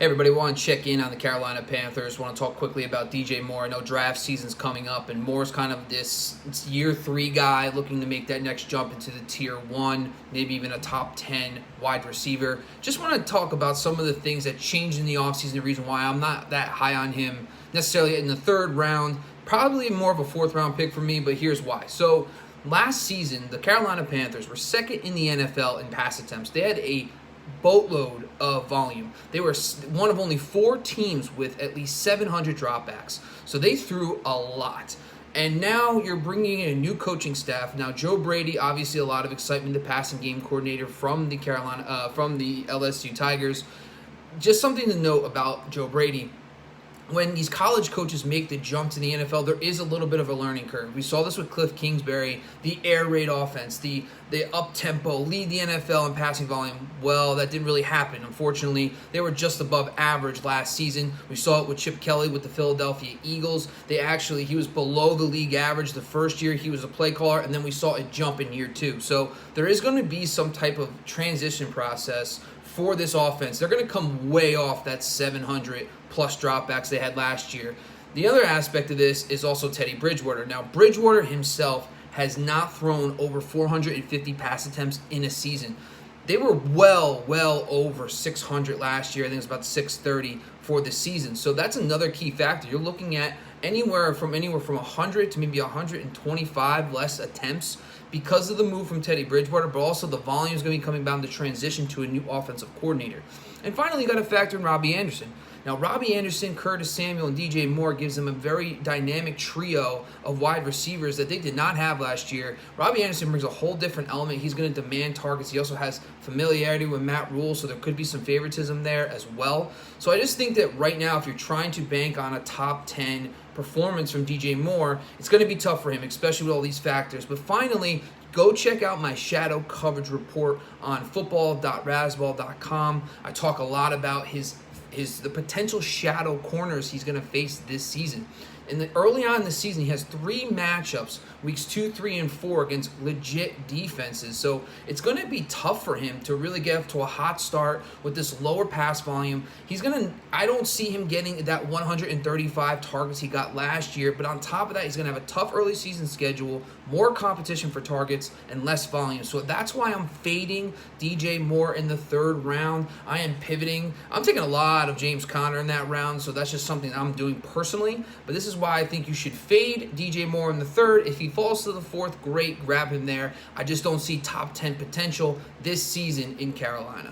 Hey everybody, want to check in on the Carolina Panthers. Want to talk quickly about DJ Moore. I know draft season's coming up, and Moore's kind of this year 3 guy looking to make that next jump into the tier 1, maybe even a top 10 wide receiver. Just want to talk about some of the things that changed in the offseason, the reason why I'm not that high on him necessarily in the 3rd round. Probably more of a 4th round pick for me, but here's why. So last season, the Carolina Panthers were 2nd in the NFL in pass attempts. They had a boatload of volume. They were one of only 4 teams with at least 700 dropbacks. So they threw a lot. And now you're bringing in a new coaching staff. Now Joe Brady, obviously a lot of excitement, the passing game coordinator from the LSU Tigers. Just something to note about Joe Brady. When these college coaches make the jump to the NFL, there is a little bit of a learning curve. We saw this with Cliff Kingsbury, the air raid offense, the up-tempo, lead the NFL in passing volume. Well, that didn't really happen. Unfortunately, they were just above average last season. We saw it with Chip Kelly with the Philadelphia Eagles. He was below the league average the first year he was a play caller, and then we saw it jump in year 2. So there is going to be some type of transition process for this offense. They're going to come way off that 700 plus dropbacks they had last year. The other aspect of this is also Teddy Bridgewater. Now, Bridgewater himself has not thrown over 450 pass attempts in a season. They were well over 600 last year. I think it was about 630 for the season. So that's another key factor. You're looking at anywhere from 100 to maybe 125 less attempts because of the move from Teddy Bridgewater, but also the volume is going to be coming down to transition to a new offensive coordinator. And finally, you got to factor in Robbie Anderson. Now, Robbie Anderson, Curtis Samuel, and DJ Moore gives them a very dynamic trio of wide receivers that they did not have last year. Robbie Anderson brings a whole different element. He's going to demand targets. He also has familiarity with Matt Rule, so there could be some favoritism there as well. So I just think that right now, if you're trying to bank on a top 10 performance from DJ Moore, it's going to be tough for him, especially with all these factors. But finally, go check out my shadow coverage report on football.rasball.com. I talk a lot about the potential shadow corners he's going to face this season. Early on in the season, he has 3 matchups, weeks 2, 3, and 4, against legit defenses. So it's going to be tough for him to really get off to a hot start with this lower pass volume. I don't see him getting that 135 targets he got last year, but on top of that, he's going to have a tough early season schedule, more competition for targets, and less volume. So that's why I'm fading DJ Moore in the 3rd round. I am pivoting. I'm taking a lot of James Conner in that round, so that's just something I'm doing personally. But this is why I think you should fade DJ Moore in the 3rd. If he falls to the 4th, great, grab him there. I just don't see top 10 potential this season in Carolina.